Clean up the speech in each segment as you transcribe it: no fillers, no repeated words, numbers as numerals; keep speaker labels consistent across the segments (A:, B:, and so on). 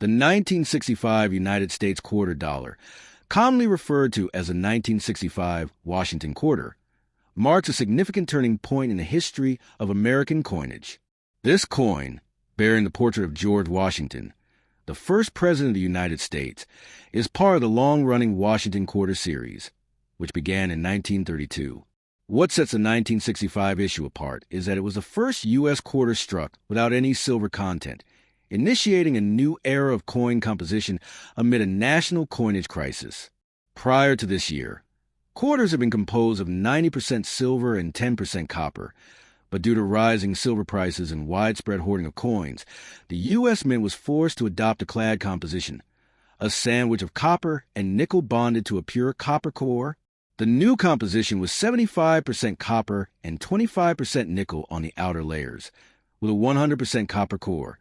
A: The 1965 United States quarter dollar, commonly referred to as the 1965 Washington quarter, marks a significant turning point in the history of American coinage. This coin, bearing the portrait of George Washington, the first president of the United States, is part of the long-running Washington quarter series, which began in 1932. What sets the 1965 issue apart is that it was the first U.S. quarter struck without any silver content, initiating a new era of coin composition amid a national coinage crisis. Prior to this year, quarters have been composed of 90% silver and 10% copper, but due to rising silver prices and widespread hoarding of coins, the U.S. Mint was forced to adopt a clad composition, a sandwich of copper and nickel bonded to a pure copper core. The new composition was 75% copper and 25% nickel on the outer layers, with a 100% copper core,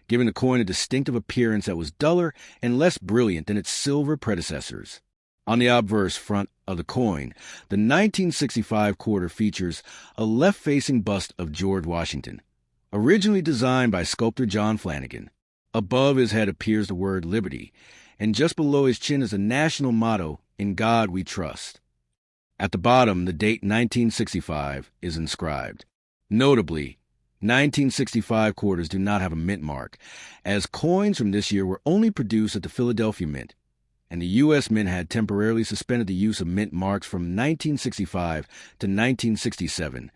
A: giving the coin a distinctive appearance that was duller and less brilliant than its silver predecessors. On the obverse front of the coin, the 1965 quarter features a left-facing bust of George Washington, originally designed by sculptor John Flanagan. Above his head appears the word Liberty, and just below his chin is the national motto, "In God We Trust." At the bottom, the date 1965 is inscribed. Notably, 1965 quarters do not have a mint mark, as coins from this year were only produced at the Philadelphia Mint, and the U.S. Mint had temporarily suspended the use of mint marks from 1965 to 1967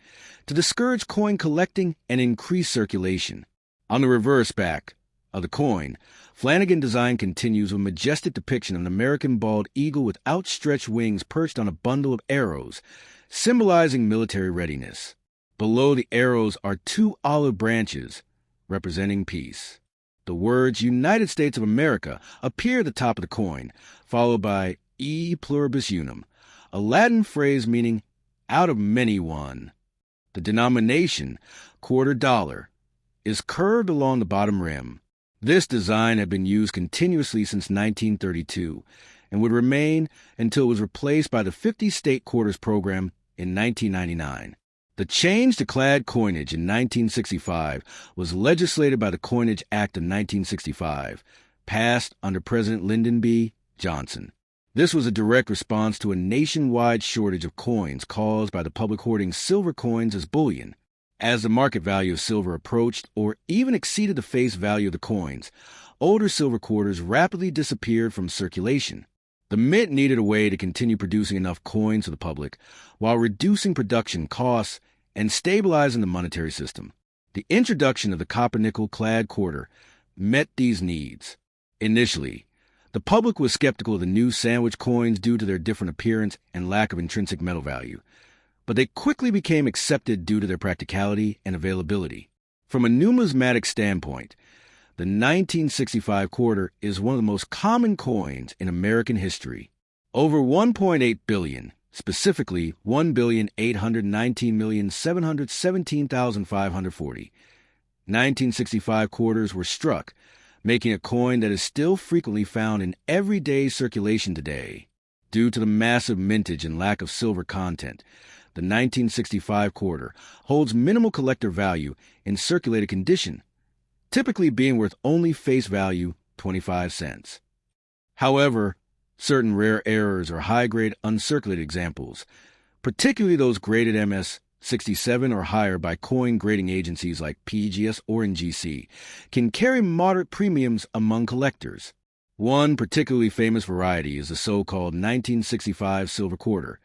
A: to discourage coin collecting and increase circulation. On the reverse back of the coin, Flanagan design continues with a majestic depiction of an American bald eagle with outstretched wings perched on a bundle of arrows, symbolizing military readiness. Below the arrows are two olive branches, representing peace. The words United States of America appear at the top of the coin, followed by E pluribus unum, a Latin phrase meaning out of many one. The denomination, quarter dollar, is curved along the bottom rim. This design had been used continuously since 1932 and would remain until it was replaced by the 50-state quarters program in 1999. The change to clad coinage in 1965 was legislated by the Coinage Act of 1965, passed under President Lyndon B. Johnson. This was a direct response to a nationwide shortage of coins caused by the public hoarding silver coins as bullion. As the market value of silver approached or even exceeded the face value of the coins, older silver quarters rapidly disappeared from circulation. The mint needed a way to continue producing enough coins for the public while reducing production costs and stabilizing the monetary system. The introduction of the copper-nickel clad quarter met these needs. Initially, the public was skeptical of the new sandwich coins due to their different appearance and lack of intrinsic metal value, but they quickly became accepted due to their practicality and availability. From a numismatic standpoint, the 1965 quarter is one of the most common coins in American history. Over 1.8 billion, specifically 1,819,717,540, 1965 quarters were struck, making a coin that is still frequently found in everyday circulation today. Due to the massive mintage and lack of silver content, the 1965 quarter holds minimal collector value in circulated condition, typically being worth only face value 25 cents. However, certain rare errors or high-grade uncirculated examples, particularly those graded MS 67 or higher by coin grading agencies like PGS or NGC, can carry moderate premiums among collectors. One particularly famous variety is the so-called 1965 silver quarter,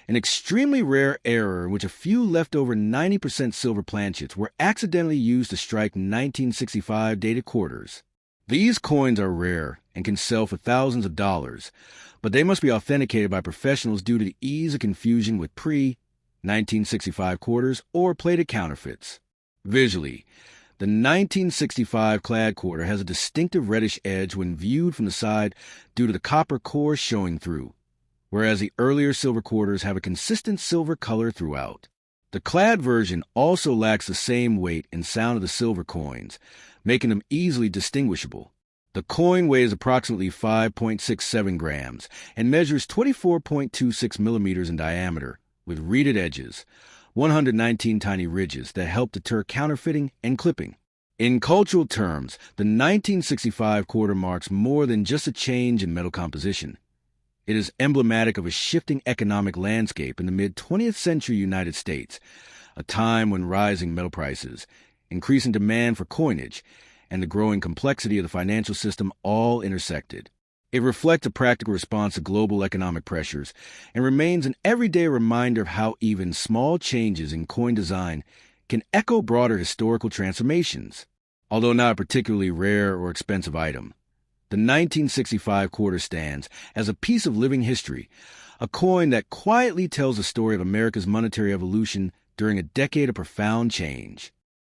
A: an extremely rare error in which a few leftover 90% silver planchets were accidentally used to strike 1965 dated quarters. These coins are rare and can sell for thousands of dollars, but they must be authenticated by professionals due to the ease of confusion with pre-1965 quarters or plated counterfeits. Visually, the 1965 clad quarter has a distinctive reddish edge when viewed from the side due to the copper core showing through, whereas the earlier silver quarters have a consistent silver color throughout. The clad version also lacks the same weight and sound of the silver coins, making them easily distinguishable. The coin weighs approximately 5.67 grams and measures 24.26 millimeters in diameter, with reeded edges, 119 tiny ridges that help deter counterfeiting and clipping. In cultural terms, the 1965 quarter marks more than just a change in metal composition. It is emblematic of a shifting economic landscape in the mid-20th century United States, a time when rising metal prices, increasing demand for coinage, and the growing complexity of the financial system all intersected. It reflects a practical response to global economic pressures and remains an everyday reminder of how even small changes in coin design can echo broader historical transformations. Although not a particularly rare or expensive item, the 1965 quarter stands as a piece of living history, a coin that quietly tells the story of America's monetary evolution during a decade of profound change.